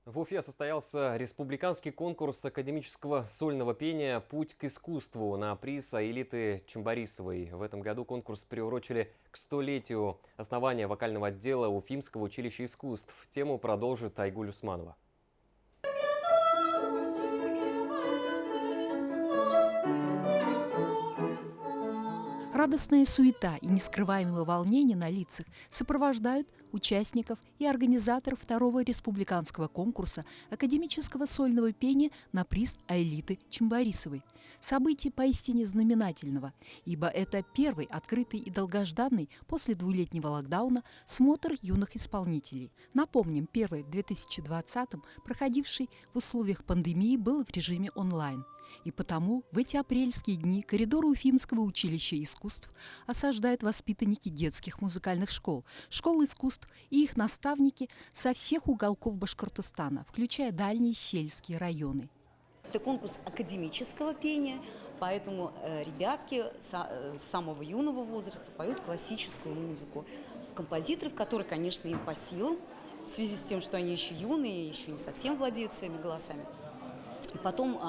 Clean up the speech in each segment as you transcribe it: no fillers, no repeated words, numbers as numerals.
В Уфе состоялся республиканский конкурс академического сольного пения «Путь к искусству» на приз Аэлиты Чимбарисовой. В этом году конкурс приурочили к 100-летию основания вокального отдела Уфимского училища искусств. Тему продолжит Айгуль Усманова. Радостная суета и нескрываемое волнение на лицах сопровождают участников и организаторов второго республиканского конкурса академического сольного пения на приз Аэлиты Чимбарисовой. Событие поистине знаменательного, ибо это первый открытый и долгожданный после двухлетнего локдауна смотр юных исполнителей. Напомним, первый в 2020-м, проходивший в условиях пандемии, был в режиме онлайн. И потому в эти апрельские дни коридоры Уфимского училища искусств осаждают воспитанники детских музыкальных школ, школ искусств и их наставники со всех уголков Башкортостана, включая дальние сельские районы. Это конкурс академического пения, поэтому ребятки с самого юного возраста поют классическую музыку. Композиторов, которые, конечно, им по силам, в связи с тем, что они еще юные, еще не совсем владеют своими голосами. Потом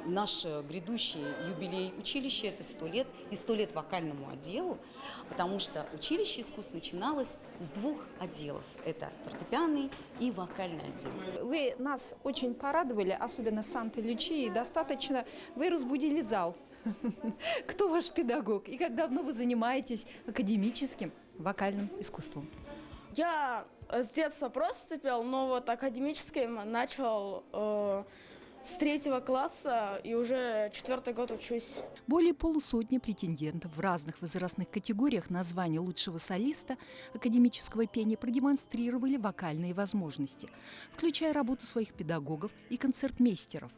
наш грядущий юбилей училища – это 100 лет, и 100 лет вокальному отделу, потому что училище искусств начиналось с двух отделов – это фортепианный и вокальный отдел. Вы нас очень порадовали, особенно Санта-Лючии, достаточно вы разбудили зал. Кто ваш педагог и как давно вы занимаетесь академическим вокальным искусством? Я с детства просто пел, но вот академическим начал с 3 класса и уже 4-й год учусь. Более полусотни претендентов в разных возрастных категориях на звание лучшего солиста академического пения продемонстрировали вокальные возможности, включая работу своих педагогов и концертмейстеров.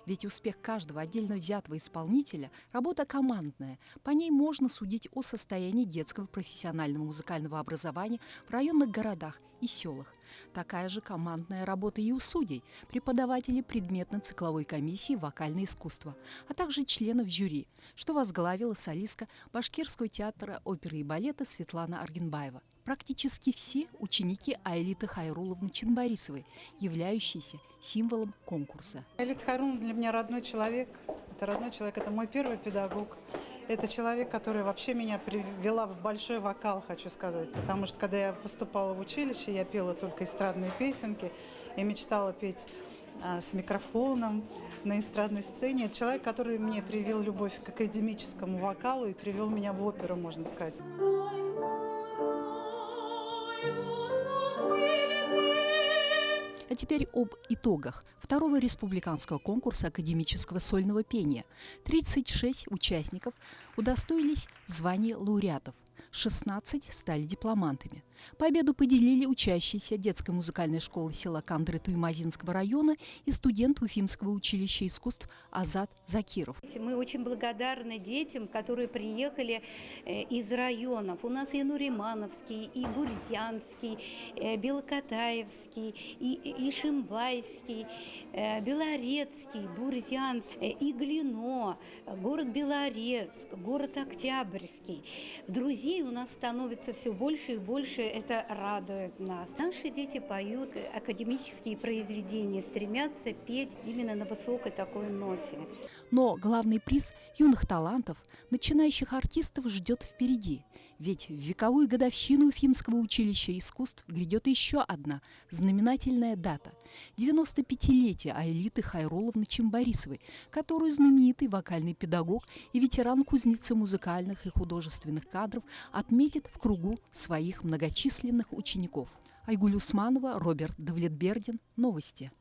Ведь успех каждого отдельно взятого исполнителя – работа командная. По ней можно судить о состоянии детского профессионального музыкального образования в районных городах и селах. Такая же командная работа и у судей, преподавателей предметно-цикловой комиссии «Вокальное искусство», а также членов жюри, что возглавила солистка Башкирского театра оперы и балета Светлана Аргенбаева. Практически все ученики Аэлиты Хайрулловны Чимбарисовой, являющиеся символом конкурса. Аэлита Хайрулловна для меня родной человек. Это родной человек, это мой первый педагог. Это человек, который вообще меня привела в большой вокал, хочу сказать. Потому что когда я поступала в училище, я пела только эстрадные песенки. Я мечтала петь с микрофоном на эстрадной сцене. Это человек, который мне привил любовь к академическому вокалу и привел меня в оперу, можно сказать. А теперь об итогах второго республиканского конкурса академического сольного пения. 36 участников удостоились звания лауреатов, 16 стали дипломантами. Победу поделили учащиеся детской музыкальной школы села Кандры Туймазинского района и студент Уфимского училища искусств Азат Закиров. Мы очень благодарны детям, которые приехали из районов. У нас и Нуримановский, и Бурзянский, Белокатаевский, и Шимбайский, Белорецкий, Бурзянск, и Глино, город Белорецк, город Октябрьский. Друзей у нас становится все больше и больше, это радует нас. Наши дети поют академические произведения, стремятся петь именно на высокой такой ноте. Но главный приз юных талантов, начинающих артистов ждет впереди. Ведь в вековую годовщину Уфимского училища искусств грядет еще одна знаменательная дата – 95-летие Аэлиты Хайрулловны Чимбарисовой, которую знаменитый вокальный педагог и ветеран кузницы музыкальных и художественных кадров отметит в кругу своих многочисленных учеников. Айгуль Усманова, Роберт Давлетбердин. Новости.